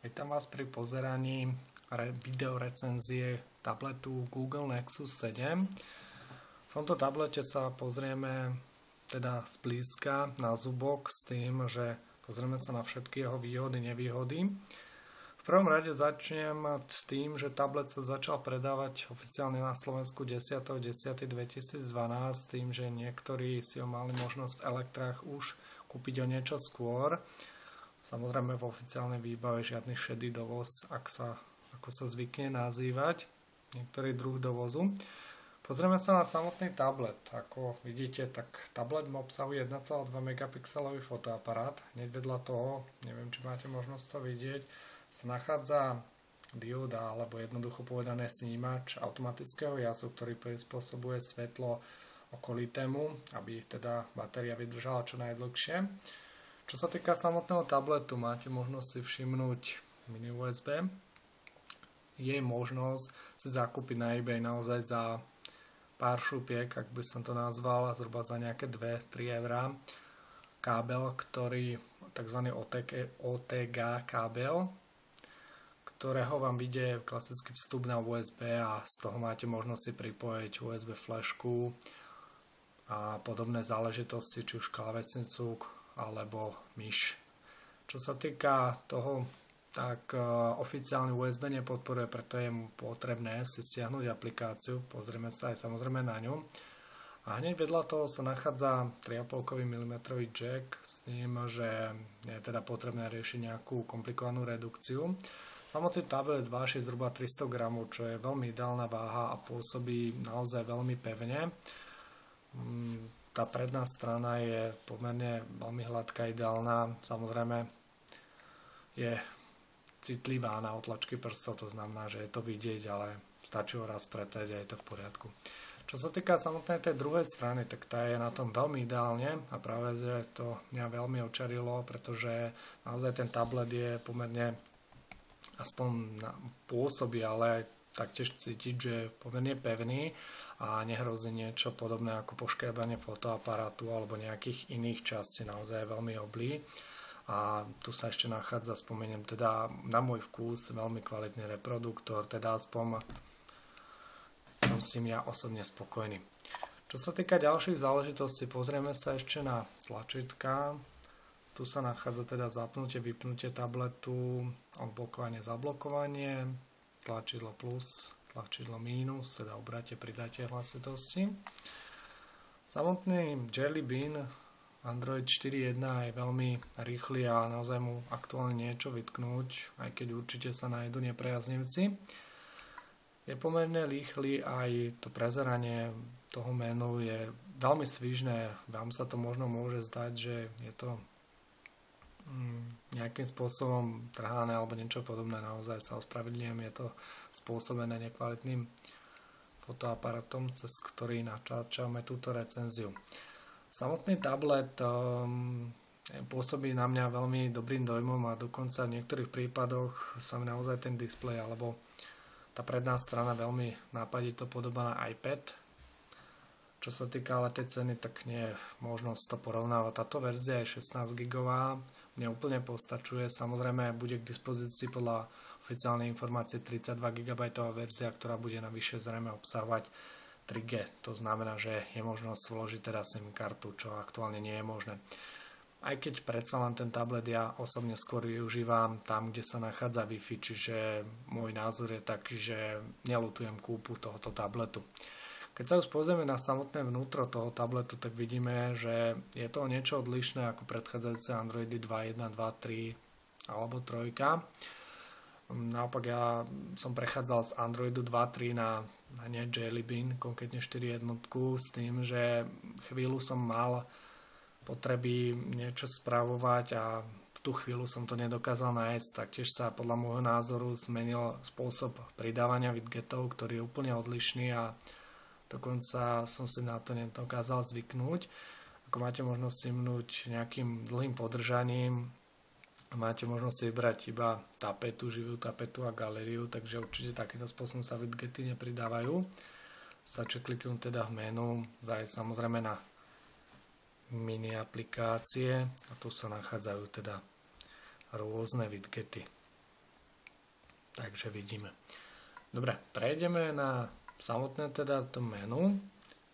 Vítam vás pri pozeraní videorecenzie tabletu Google Nexus 7. V tomto tablete sa pozrieme teda zblízka na zubok s tým, že pozrieme sa na všetky jeho výhody, nevýhody. V prvom rade začnem s tým, že tablet sa začal predávať oficiálne na Slovensku 10.10.2012 s tým, že niektorí si ho mali možnosť v Elektrách už kúpiť o niečo skôr. Samozrejme v oficiálnej výbave žiadny šedý dovoz, ako sa zvykne nazývať, niektorý druh dovozu. Pozrieme sa na samotný tablet. Ako vidíte, tak tablet obsahuje 1,2 megapixelový fotoaparát. Hneď vedľa toho, neviem, či máte možnosť to vidieť, sa nachádza dióda, alebo jednoducho povedané snímač automatického jazu, ktorý prispôsobuje svetlo okolitému, aby teda batéria vydržala čo najdlhšie. Čo sa týka samotného tabletu, máte možnosť si všimnúť mini USB. Je možnosť si zakúpiť na eBay naozaj za pár šupiek, ak by som to nazval, zhruba za nejaké 2-3 eurá. Kábel, ktorý tzv. OTG kábel, ktorého vám vyjde klasický vstup na USB a z toho máte možnosť si pripojiť USB flašku a podobné záležitosti, či už klávesnicu alebo myš. Čo sa týka toho, tak oficiálny USB nepodporuje, preto je potrebné si stiahnuť aplikáciu. Pozrieme sa aj samozrejme na ňu. A hneď vedľa toho sa nachádza 3,5 mm jack s tým, že je teda potrebné riešiť nejakú komplikovanú redukciu. Samotný tablet váži zhruba 300 g, čo je veľmi ideálna váha a pôsobí naozaj veľmi pevne. Tá predná strana je pomerne veľmi hladká, ideálna. Samozrejme je citlivá na otlačky prstov, to znamená, že je to vidieť, ale stačí ho raz pretať a je to v poriadku. Čo sa týka samotnej tej druhej strany, tak tá je na tom veľmi ideálne a práve že to mňa veľmi očarilo, pretože naozaj ten tablet je pomerne, aspoň pôsobí, ale taktiež cítiť, že je pomerne pevný a nehrozí niečo podobné ako poškrebanie fotoaparátu alebo nejakých iných častí, naozaj veľmi oblý. A tu sa ešte nachádza, spomeniem teda na môj vkus, veľmi kvalitný reproduktor, teda aspoň som s tým ja osobne spokojný. Čo sa týka ďalších záležitostí, pozrieme sa ešte na tlačítka. Tu sa nachádza teda zapnutie, vypnutie tabletu, odblokovanie, zablokovanie, tlačidlo plus, tlačidlo mínus, teda obráte, pridáte hlasitosti. Samotný Jelly Bean Android 4.1 je veľmi rýchly a naozaj mu aktuálne niečo vytknúť, aj keď určite sa nájdu nepriaznivci. Je pomerne rýchly, aj to prezeranie toho menu je veľmi svižné. Vám sa to možno môže zdať, že je to nejakým spôsobom trhané alebo niečo podobné, naozaj sa ospravedlňujem, je to spôsobené nekvalitným fotoaparátom, cez ktorý natáčame túto recenziu. Samotný tablet pôsobí na mňa veľmi dobrým dojmom a dokonca v niektorých prípadoch sa mi naozaj ten displej alebo tá predná strana veľmi nápadito podobá na iPad. Čo sa týka ale tej ceny, tak nie je možnosť to porovnávať. Táto verzia je 16 GB, mne úplne postačuje. Samozrejme bude k dispozícii podľa oficiálnej informácie 32 GB verzia, ktorá bude navyše zrejme obsahovať 3G. To znamená, že je možnosť vložiť teda SIM kartu, čo aktuálne nie je možné. Aj keď predsa len ten tablet ja osobne skôr využívam tam, kde sa nachádza Wi-Fi, čiže môj názor je taký, že neľutujem kúpu tohoto tabletu. Keď sa už pozrieme na samotné vnútro toho tabletu, tak vidíme, že je to niečo odlišné ako predchádzajúce Androidy 2.1, 2.3 alebo 3. Naopak ja som prechádzal z Androidu 2.3 na Jelly Bean, konkrétne 4.1 s tým, že chvíľu som mal potreby niečo spravovať a v tú chvíľu som to nedokázal nájsť. Taktiež sa podľa môjho názoru zmenil spôsob pridávania widgetov, ktorý je úplne odlišný a dokonca som si na to nedokázal zvyknúť. Ako máte možnosť simnúť nejakým dlhým podržaním, máte možnosť si vybrať iba tapetu, živú tapetu a galériu, takže určite takýmto spôsobom sa widgety nepridávajú. Stačí kliknúť teda v menu, zájsť samozrejme na mini aplikácie a tu sa nachádzajú teda rôzne widgety. Takže vidíme. Dobre, prejdeme na samotné teda to menu,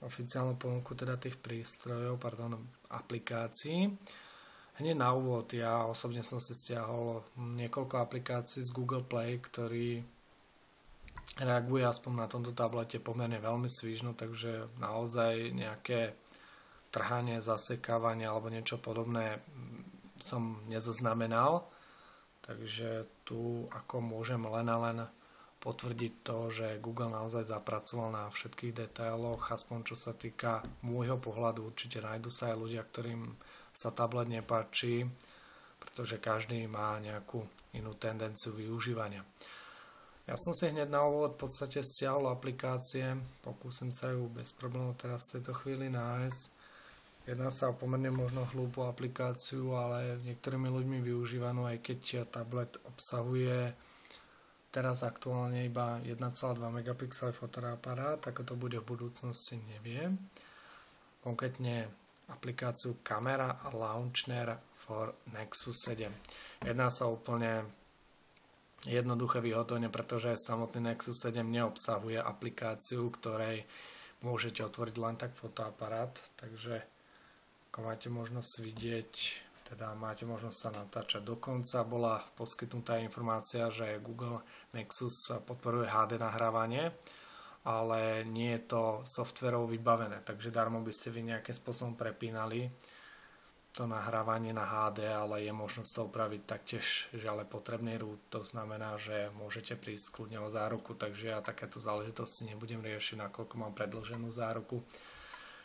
oficiálnu ponuku teda tých prístrojov, aplikácií. Hneď na úvod, ja osobne som si stiahol niekoľko aplikácií z Google Play, ktorý reaguje aspoň na tomto tablete pomerne veľmi svižno, takže naozaj nejaké trhanie, zasekávanie alebo niečo podobné som nezaznamenal. Takže tu ako môžem len a len potvrdiť to, že Google naozaj zapracoval na všetkých detailoch, aspoň čo sa týka môjho pohľadu. Určite nájdu sa aj ľudia, ktorým sa tablet nepáči, pretože každý má nejakú inú tendenciu využívania. Ja som si hneď na úvod v podstate stiahol aplikácie, pokúsim sa ju bez problémov teraz v tejto chvíli nájsť. Jedná sa o pomerne možno hlúpu aplikáciu, ale niektorými ľuďmi využívanú, aj keď tablet obsahuje teraz aktuálne iba 1,2 megapixel fotoaparát, ako to bude v budúcnosti, neviem. Konkrétne aplikáciu Camera Launcher for Nexus 7. Jedná sa úplne jednoduché vyhotovenie, pretože samotný Nexus 7 neobsahuje aplikáciu, ktorej môžete otvoriť len tak fotoaparát, takže ako máte možnosť vidieť, teda máte možnosť sa natáčať. Dokonca bola poskytnutá informácia, že Google Nexus podporuje HD nahrávanie, ale nie je to softverov vybavené, takže darmo by ste vy nejakým spôsobom prepínali to nahrávanie na HD, ale je možnosť to upraviť taktiež, že ale potrebný root, to znamená, že môžete prísť kľudne o záruku, takže ja takéto záležitosti nebudem riešiť, nakoľko mám predĺženú záruku.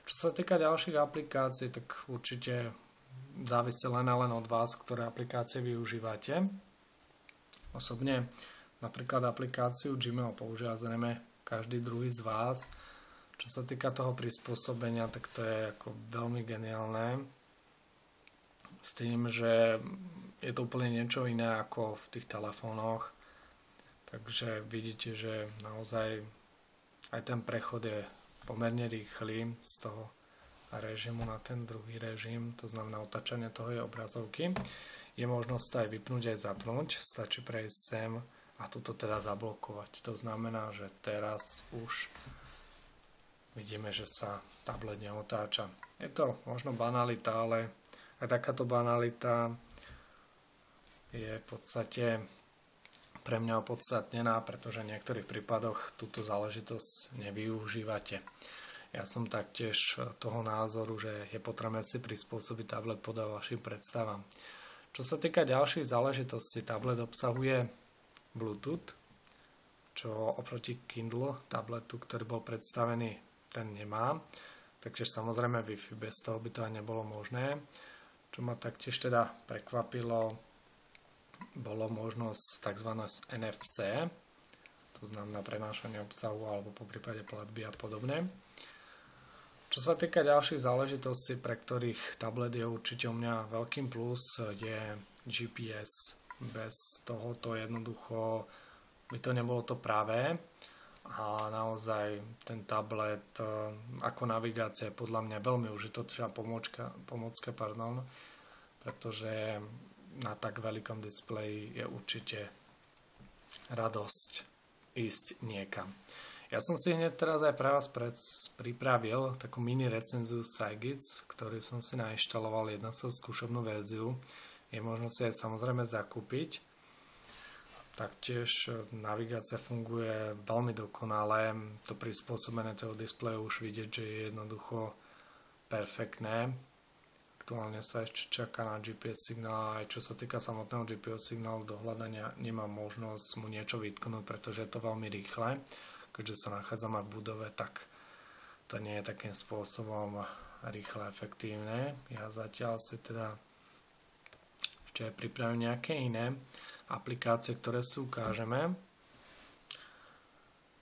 Čo sa týka ďalších aplikácií, tak určite závisí len a len od vás, ktoré aplikácie využívate. Osobne napríklad aplikáciu Gmail používa zrejme každý druhý z vás. Čo sa týka toho prispôsobenia, tak to je ako veľmi geniálne. S tým, že je to úplne niečo iné ako v tých telefónoch. Takže vidíte, že naozaj aj ten prechod je pomerne rýchly z toho režimu na ten druhý režim, to znamená otáčanie toho je obrazovky. Je možnosť aj vypnúť, aj zapnúť, stačí prejsť sem a tuto teda zablokovať. To znamená, že teraz už vidíme, že sa tablet neotáča. Je to možno banalita, ale aj takáto banalita je v podstate pre mňa opodstatnená, pretože v niektorých prípadoch túto záležitosť nevyužívate. Ja som taktiež toho názoru, že je potrebné si prispôsobiť tablet podľa vašim predstavám. Čo sa týka ďalších záležitostí, tablet obsahuje Bluetooth, čo oproti Kindle tabletu, ktorý bol predstavený, ten nemá. Takže samozrejme Wi-Fi, bez toho by to aj nebolo možné. Čo ma taktiež teda prekvapilo, bolo možnosť tzv. NFC, to znamená prenášanie obsahu alebo po prípade platby a podobne. Čo sa týka ďalších záležitostí, pre ktorých tablet je určite u mňa veľkým plus, je GPS. Bez tohoto jednoducho by to nebolo to pravé a naozaj ten tablet ako navigácia je podľa mňa veľmi užitočná pomôcka, pretože na tak veľkom displeji je určite radosť ísť niekam. Ja som si hneď teraz aj pre vás pripravil takú mini recenziu Cygits, ktorý som si nainštaloval, jedná sa o skúšobnú verziu. Je možno si aj samozrejme zakúpiť. Taktiež navigácia funguje veľmi dokonale. To prispôsobené toho displeju už vidieť, že je jednoducho perfektné. Aktuálne sa ešte čaká na GPS signál, aj čo sa týka samotného GPS signálu do hľadania nemám možnosť mu niečo vytknúť, pretože je to veľmi rýchle. Keďže sa nachádzam v budove, tak to nie je takým spôsobom rýchle a efektívne. Ja zatiaľ si teda ešte pripravím nejaké iné aplikácie, ktoré si ukážeme.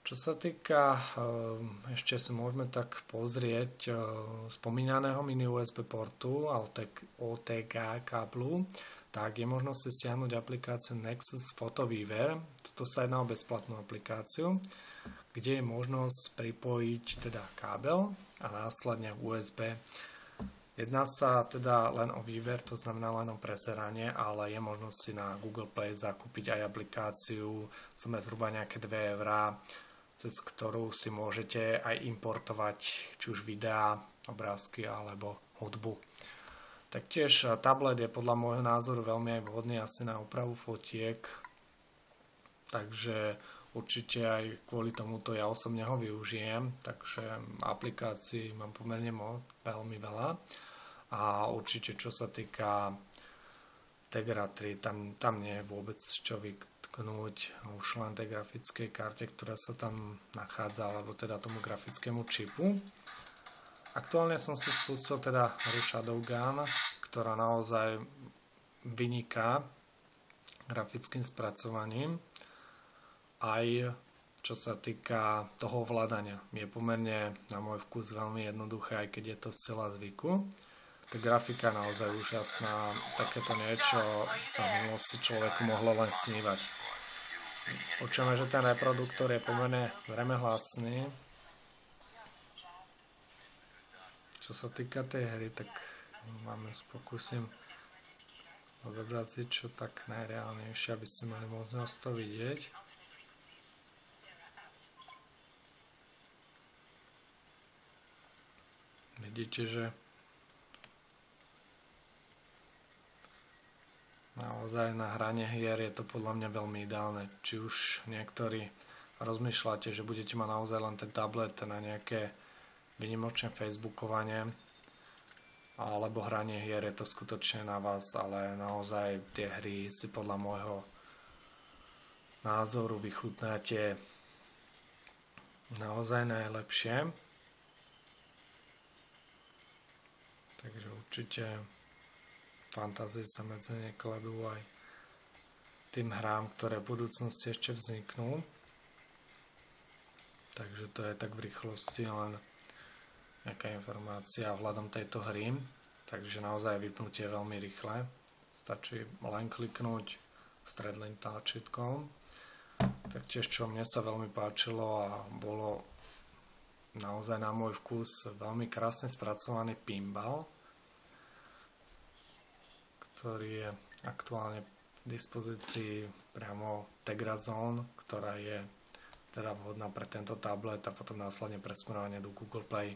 Čo sa týka, ešte si môžeme tak pozrieť spomínaného mini USB portu a OTG káblu, tak je možnosť si stiahnuť aplikáciu Nexus Photo Viewer. Toto sa jedná o bezplatnú aplikáciu, kde je možnosť pripojiť teda kábel a následne USB Jedná sa teda len o výber, to znamená len o prezeranie, ale je možnosť si na Google Play zakúpiť aj aplikáciu, som je zhruba nejaké 2 €, cez ktorú si môžete aj importovať či už videá, obrázky alebo hudbu. Taktiež tablet je podľa môjho názoru veľmi aj vhodný asi na úpravu fotiek, takže určite aj kvôli tomuto ja osobne ho využijem, takže aplikácií mám pomerne veľmi veľa a určite čo sa týka Tegra 3, tam nie je vôbec čo vytknúť, už len tej grafickej karte, ktorá sa tam nachádza, alebo teda tomu grafickému čipu. Aktuálne som si spustil teda hru Shadowgun, ktorá naozaj vyniká grafickým spracovaním. Aj čo sa týka toho ovládania. Je pomerne na môj vkus veľmi jednoduché, aj keď je to sila zvyku. Tá grafika je naozaj úžasná. Takéto niečo sa v minulosti človeku mohlo len snívať. Počujeme, že ten reproduktor je pomerne zrejme hlasný. Čo sa týka tej hry, tak pokúsim zobraziť čo tak najreálnejšie, aby ste mali možnosť to vidieť. Vidíte, že naozaj na hranie hier je to podľa mňa veľmi ideálne. Či už niektorí rozmýšľate, že budete mať naozaj len ten tablet na nejaké výnimočné facebookovanie alebo hranie hier, je to skutočne na vás, ale naozaj tie hry si podľa môjho názoru vychutnáte naozaj najlepšie. Takže určite fantázie sa medzi ne kladú aj tým hrám, ktoré v budúcnosti ešte vzniknú. Takže to je tak v rýchlosti len nejaká informácia ohľadom tejto hry. Takže naozaj vypnutie je veľmi rýchle. Stačí len kliknúť stredným tlačítkom. Taktiež čo mne sa veľmi páčilo a bolo naozaj na môj vkus veľmi krásne spracovaný pinball, ktorý je aktuálne v dispozícii priamo Tegra Zone, ktorá je teda vhodná pre tento tablet a potom následne presmerovanie do Google Play.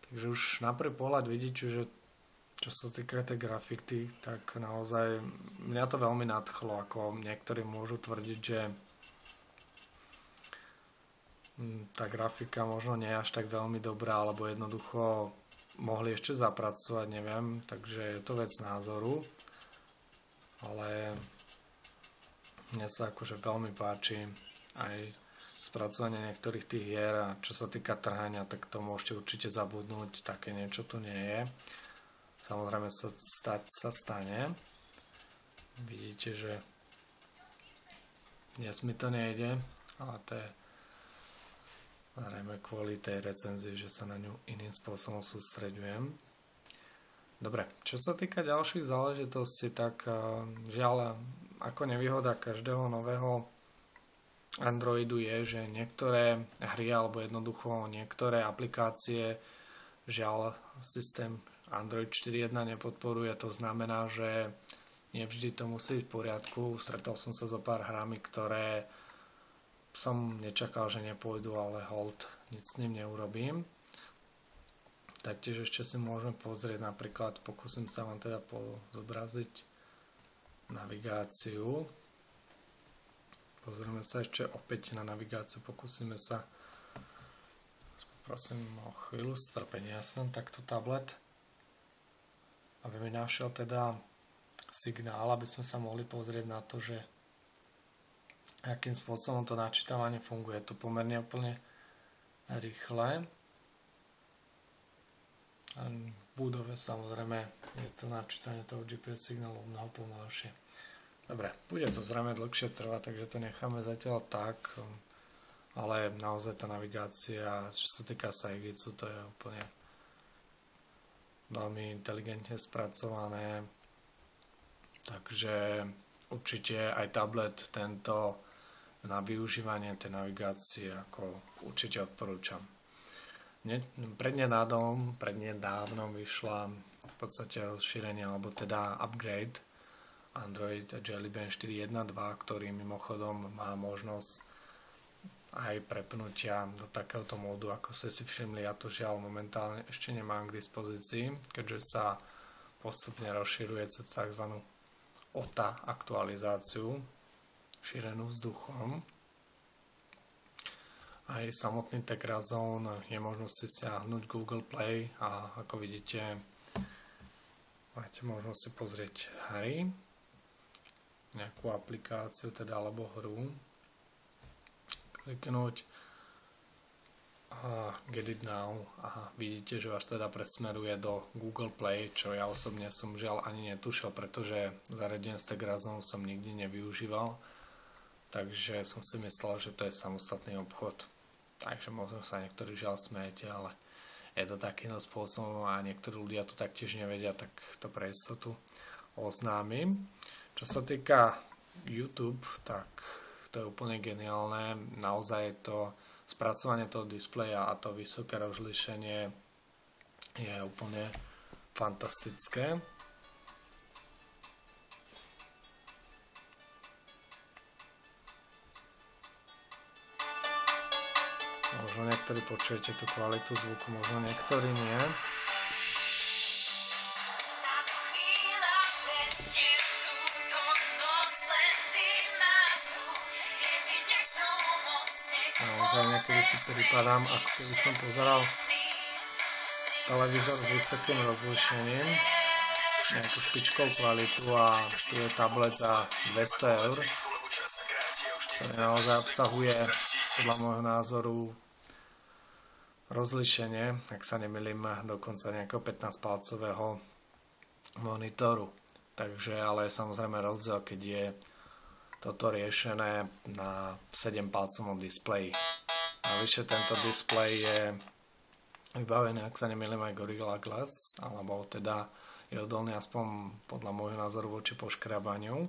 Takže už na prvý pohľad vidíte, že čo sa týka tej grafiky, tak naozaj mňa to veľmi nadchlo, ako niektorí môžu tvrdiť, že tá grafika možno nie je až tak veľmi dobrá, alebo jednoducho mohli ešte zapracovať, neviem, takže je to vec názoru, ale mne sa akože veľmi páči aj spracovanie niektorých tých hier a čo sa týka trhania, tak to môžete určite zabudnúť, také niečo tu nie je. Samozrejme sa stane. Vidíte, že dnes mi to nejde, ale to je zrejme kvôli tej recenzii, že sa na ňu iným spôsobom sústreďujem. Dobre, čo sa týka ďalších záležitostí, tak žiaľ, ako nevýhoda každého nového Androidu je, že niektoré hry alebo jednoducho niektoré aplikácie žiaľ systém Android 4.1 nepodporuje. To znamená, že nevždy to musí byť v poriadku. Stretol som sa so pár hrami, ktoré som nečakal, že nepôjdu, ale hold, nič s ním neurobím. Taktiež ešte si môžeme pozrieť napríklad, pokúsim sa vám teda zobraziť navigáciu. Pozrieme sa ešte opäť na navigáciu, pokúsime sa, poprosím o chvíľu strpenia, som takto tablet, aby mi našiel teda signál, aby sme sa mohli pozrieť na to, že akým spôsobom to načítavanie funguje. Je to pomerne úplne rýchle. V budove samozrejme je to načítanie toho GPS signálu mnoho pomalšie. Dobre, bude to zrejme dlhšie trvať, takže to necháme zatiaľ tak, ale naozaj tá navigácia, čo sa týka Saigicu, to je úplne veľmi inteligentne spracované, takže určite aj tablet tento na využívanie tej navigácie ako určite odporúčam. prednedávnom vyšla v podstate rozšírenie, alebo teda upgrade Android Jelly Bean 4.1.2, ktorý mimochodom má možnosť aj prepnutia do takéhoto módu, ako ste si všimli. Ja to žiaľ momentálne ešte nemám k dispozícii, keďže sa postupne rozširuje cez tzv. OTA aktualizáciu šírenú vzduchom. Aj samotný Tegra Zone je možnosť si stiahnuť Google Play a ako vidíte máte možnosť si pozrieť hry, nejakú aplikáciu teda alebo hru, kliknúť a Get It Now a vidíte, že vás teda presmeruje do Google Play, čo ja osobne som žiaľ ani netušil, pretože zariadenie z Tegra Zone som nikdy nevyužíval, takže som si myslel, že to je samostatný obchod. Takže možno sa niektorí žiaľ smejete, ale je to takýmto spôsobom a niektorí ľudia to taktiež nevedia, tak to pre istotu oznámim. Čo sa týka YouTube, tak to je úplne geniálne. Naozaj to spracovanie toho displeja a to vysoké rozlíšenie je úplne fantastické. Možno niektorí počujete tú kvalitu zvuku, možno niektorí nie. Naozaj niekedy si pripadám, ako keby som pozeral televízor s vysokým rozlíšením, nejakú špičkovú kvalitu a tu je tablet za 200 €, ktorý naozaj obsahuje podľa môjho názoru rozlíšenie, ak sa nemýlim, dokonca nejakého 15-palcového monitoru. Takže ale samozrejme rozdiel, keď je toto riešené na 7-palcovom displeji. Navyše tento displej je vybavený, ak sa nemýlim, aj Gorilla Glass, alebo teda je odolný aspoň podľa môjho názoru voči poškrabaniu.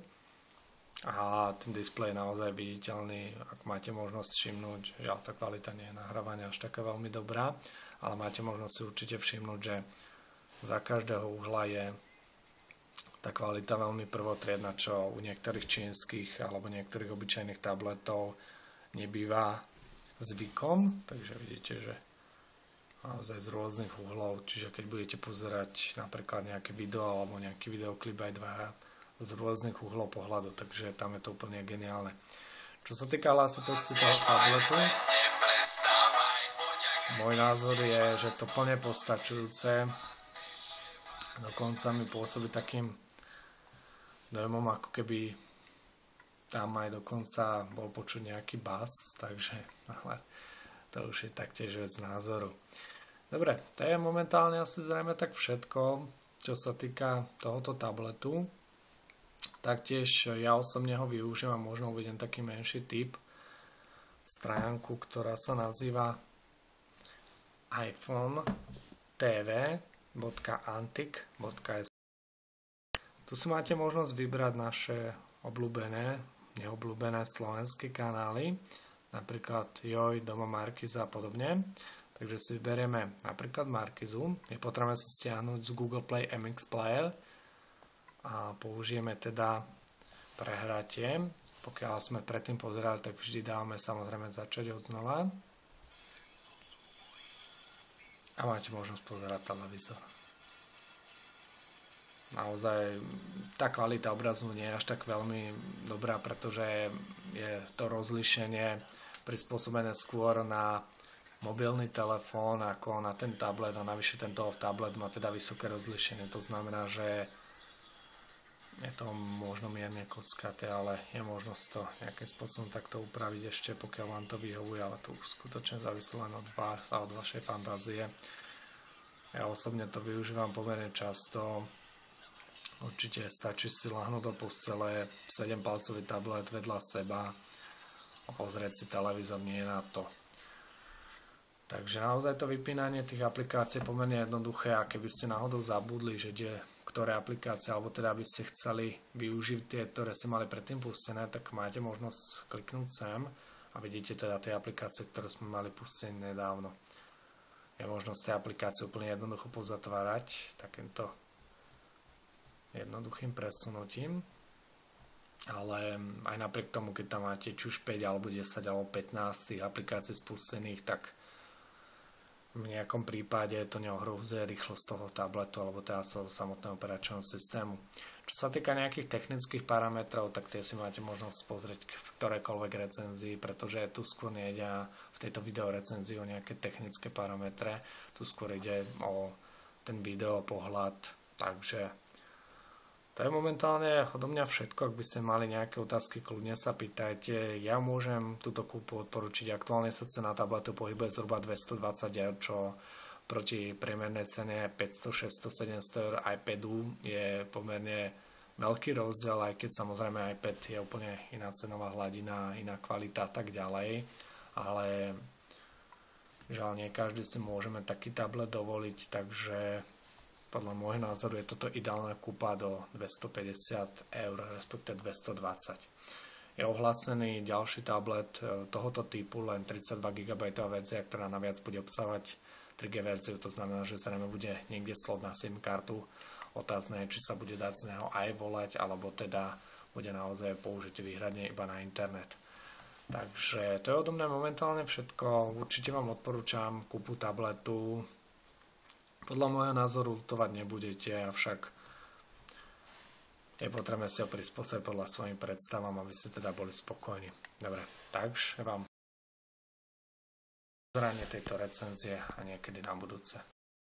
A ten displej je naozaj viditeľný, ak máte možnosť všimnúť, že tá kvalita nie je nahrávania až taká veľmi dobrá, ale máte možnosť si určite všimnúť, že za každého uhla je tá kvalita veľmi prvotriedna, čo u niektorých čínskych alebo niektorých obyčajných tabletov nebýva zvykom, takže vidíte, že naozaj z rôznych uhlov, čiže keď budete pozerať napríklad nejaké video alebo nejaký videoklip aj dva z rôznych uhlov pohľadu, takže tam je to úplne geniálne. Čo sa týka hlasitosti toho tabletu, môj názor je, že to plne postačujúce, dokonca mi pôsobí takým dojmom, ako keby tam aj dokonca bol počuť nejaký bas, takže ale to už je taktiež vec názoru. Dobre, to je momentálne asi zrejme tak všetko, čo sa týka tohoto tabletu. Taktiež ja osobne ho využívam, možno uvedem taký menší tip, stránku, ktorá sa nazýva iPhone.tv.antik.sk. Tu si máte možnosť vybrať naše obľúbené, neobľúbené slovenské kanály, napríklad Joj, Doma Markiza a podobne. Takže si vyberieme napríklad Markizu, je potrebné si stiahnuť z Google Play MX Player a použijeme teda prehratie. Pokiaľ sme predtým pozerali, tak vždy dávame samozrejme začať od znova. A máte možnosť pozerať televízor. Naozaj tá kvalita obrazu nie je až tak veľmi dobrá, pretože je to rozlíšenie prispôsobené skôr na mobilný telefón ako na ten tablet a navyše tento tablet má teda vysoké rozlíšenie. To znamená, že je to možno mierne kockaté, ale je možnosť to nejakým spôsobom takto upraviť ešte, pokiaľ vám to vyhovuje, ale to už skutočne závisí len od vás a od vašej fantázie. Ja osobne to využívam pomerne často. Určite stačí si ľahnúť do postele, 7-palcový tablet vedľa seba a pozrieť si televízor, nie je na to. Takže naozaj to vypínanie tých aplikácií je pomerne jednoduché a keby ste náhodou zabudli, že ktoré aplikácie, alebo teda by ste chceli využiť tie, ktoré ste mali predtým pustené, tak máte možnosť kliknúť sem a vidíte teda tie aplikácie, ktoré sme mali pustené nedávno. je možnosť tej aplikácie úplne jednoducho pozatvárať takýmto jednoduchým presunutím. Ale aj napriek tomu, keď tam máte či už 5 alebo 10 alebo 15 tých aplikácií spustených, tak v nejakom prípade to neohrozuje rýchlosť toho tabletu alebo teda samotného operačného systému. Čo sa týka nejakých technických parametrov, tak tie si máte možnosť pozrieť v ktorejkoľvek recenzii, pretože tu skôr nejde v tejto videorecenzii o nejaké technické parametre, tu skôr ide o ten video pohľad, takže to je momentálne odo mňa všetko. Ak by ste mali nejaké otázky, kľudne sa pýtajte. Ja môžem túto kúpu odporučiť. Aktuálne sa cena tabletu pohybuje zhruba 220 eur, čo proti priemernej cene 500, 600, 700 eur iPadu je pomerne veľký rozdiel, aj keď samozrejme iPad je úplne iná cenová hladina, iná kvalita a tak ďalej. Ale žiaľ, nie každý si môžeme taký tablet dovoliť, takže podľa môjho názoru je toto ideálna kúpa do 250 eur, respektíve 220. Je ohlásený ďalší tablet tohoto typu, len 32 GB verzia, ktorá naviac bude obsahovať 3G verziu, to znamená, že zrejme bude niekde slot na SIM kartu. Otázne je, či sa bude dať z neho aj volať, alebo teda bude naozaj použiť výhradne iba na internet. Takže to je odo mňa momentálne všetko. Určite vám odporúčam kúpu tabletu. Podľa môjho názoru lutovať nebudete, avšak je potrebné si ho prispôsobiť podľa svojim predstavám, aby ste teda boli spokojní. Dobre, takže vám pozranie tejto recenzie a niekedy na budúce.